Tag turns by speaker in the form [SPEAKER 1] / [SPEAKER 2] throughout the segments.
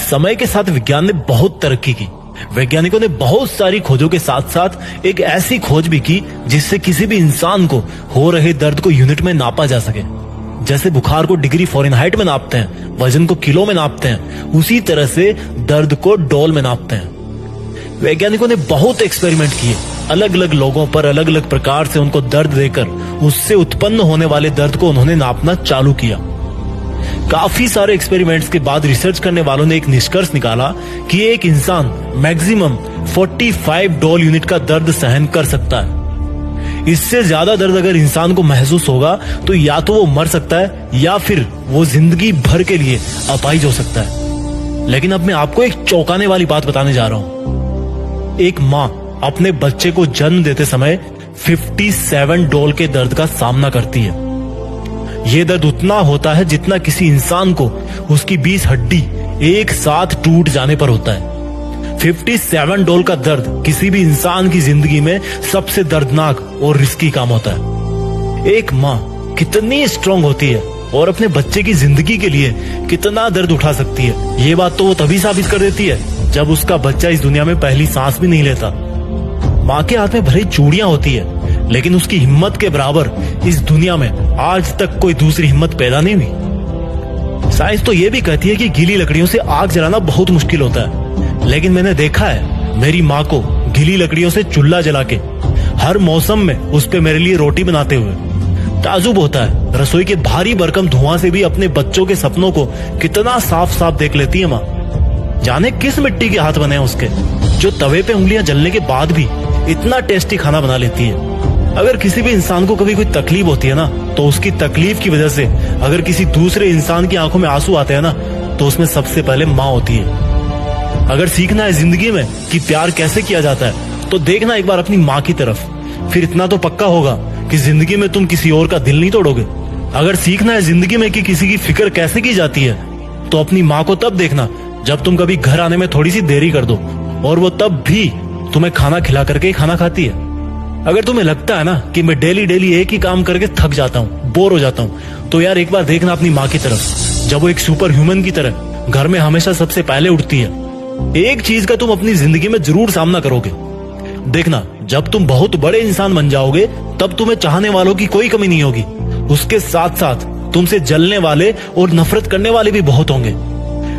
[SPEAKER 1] समय के साथ विज्ञान ने बहुत तरक्की की। वैज्ञानिकों ने बहुत सारी खोजों के साथ साथ एक ऐसी खोज भी की जिससे किसी भी इंसान को हो रहे दर्द को यूनिट में नापा जा सके। जैसे बुखार को डिग्री फ़ारेनहाइट में नापते हैं, वजन को किलो में नापते हैं, उसी तरह से दर्द को डोल में नापते हैं। वैज्ञानिकों ने बहुत एक्सपेरिमेंट किए, अलग अलग लोगों पर अलग अलग प्रकार से उनको दर्द देकर उससे उत्पन्न होने वाले दर्द को उन्होंने नापना चालू किया। काफी सारे एक्सपेरिमेंट्स के बाद रिसर्च करने वालों ने एक निष्कर्ष निकाला कि एक इंसान मैक्सिमम 45 डोल यूनिट का दर्द सहन कर सकता है। इससे ज्यादा दर्द अगर इंसान को महसूस होगा तो या तो वो मर सकता है या फिर वो जिंदगी भर के लिए अपाहिज हो सकता है। लेकिन अब मैं आपको एक चौंकाने वाली बात बताने जा रहा हूं। एक माँ अपने बच्चे को जन्म देते समय 57 डोल के दर्द का सामना करती है। यह दर्द उतना होता है जितना किसी इंसान को उसकी 20 हड्डी एक साथ टूट जाने पर होता है। 57 डोल का दर्द किसी भी इंसान की जिंदगी में सबसे दर्दनाक और रिस्की काम होता है। एक माँ कितनी स्ट्रांग होती है और अपने बच्चे की जिंदगी के लिए कितना दर्द उठा सकती है, ये बात तो वो तभी साबित कर देती है जब उसका बच्चा इस दुनिया में पहली सांस भी नहीं लेता। माँ के हाथ में भले चूड़ियां होती है, लेकिन उसकी हिम्मत के बराबर इस दुनिया में आज तक कोई दूसरी हिम्मत पैदा नहीं हुई। साइंस तो ये भी कहती है कि गीली लकड़ियों से आग जलाना बहुत मुश्किल होता है, लेकिन मैंने देखा है मेरी माँ को गीली लकड़ियों से चूल्हा जला के हर मौसम में उस पे मेरे लिए रोटी बनाते हुए। ताजुब होता है रसोई के भारी भरकम धुआं से भी अपने बच्चों के सपनों को कितना साफ साफ देख लेती है माँ। जाने किस मिट्टी के हाथ बने हैं उसके, जो तवे पे उंगलियां जलने के बाद भी इतना टेस्टी खाना बना लेती है। अगर किसी भी इंसान को कभी कोई तकलीफ होती है ना, तो उसकी तकलीफ की वजह से अगर किसी दूसरे इंसान की आंखों में आंसू आते हैं ना, तो उसमें सबसे पहले माँ होती है। अगर सीखना है जिंदगी में कि प्यार कैसे किया जाता है, तो देखना एक बार अपनी माँ की तरफ, फिर इतना तो पक्का होगा कि जिंदगी में तुम किसी और का दिल नहीं तोड़ोगे। अगर सीखना है जिंदगी में कि किसी की फिक्र कैसे की जाती है, तो अपनी माँ को तब देखना जब तुम कभी घर आने में थोड़ी सी देरी कर दो, और वो तब भी तुम्हें खाना खिला करके खाना खाती है। अगर तुम्हें लगता है ना कि मैं डेली डेली एक ही काम करके थक जाता हूँ, बोर हो जाता हूँ, तो यार एक बार देखना अपनी माँ की तरफ, जब वो एक सुपर ह्यूमन की तरह घर में हमेशा सबसे पहले उठती है। एक चीज का तुम अपनी जिंदगी में जरूर सामना करोगे। देखना, जब तुम बहुत बड़े इंसान बन जाओगे तब तुम्हें चाहने वालों की कोई कमी नहीं होगी। उसके साथ साथ तुमसे जलने वाले और नफरत करने वाले भी बहुत होंगे।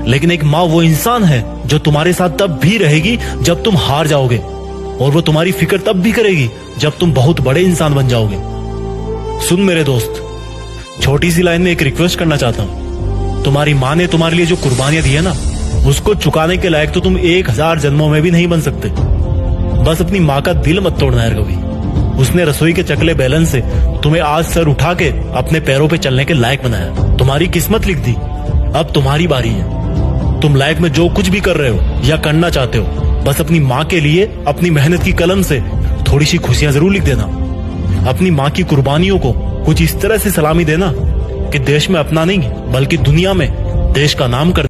[SPEAKER 1] लेकिन एक माँ वो इंसान है जो तुम्हारे साथ तब भी रहेगी जब तुम हार जाओगे, और वो तुम्हारी फिक्र तब भी करेगी जब तुम बहुत बड़े इंसान बन जाओगे। सुन मेरे दोस्त, छोटी सी लाइन में एक रिक्वेस्ट करना चाहता हूँ। तुम्हारी माँ ने तुम्हारे लिए जो कुर्बानियां दी है ना, उसको चुकाने के लायक तो तुम 1000 जन्मों में भी नहीं बन सकते। बस अपनी माँ का दिल मत तोड़ना यार कभी। उसने रसोई के चकले बेलन से तुम्हें आज सर उठा के अपने पैरों पे चलने के लायक बनाया। तुम्हारी किस्मत लिख दी, अब तुम्हारी बारी है। तुम लाइफ में जो कुछ भी कर रहे हो या करना चाहते हो, बस अपनी माँ के लिए अपनी मेहनत की कलम से थोड़ी सी खुशियां जरूर लिख देना। अपनी माँ की कुर्बानियों को कुछ इस तरह से सलामी देना कि देश में अपना नहीं बल्कि दुनिया में देश का नाम कर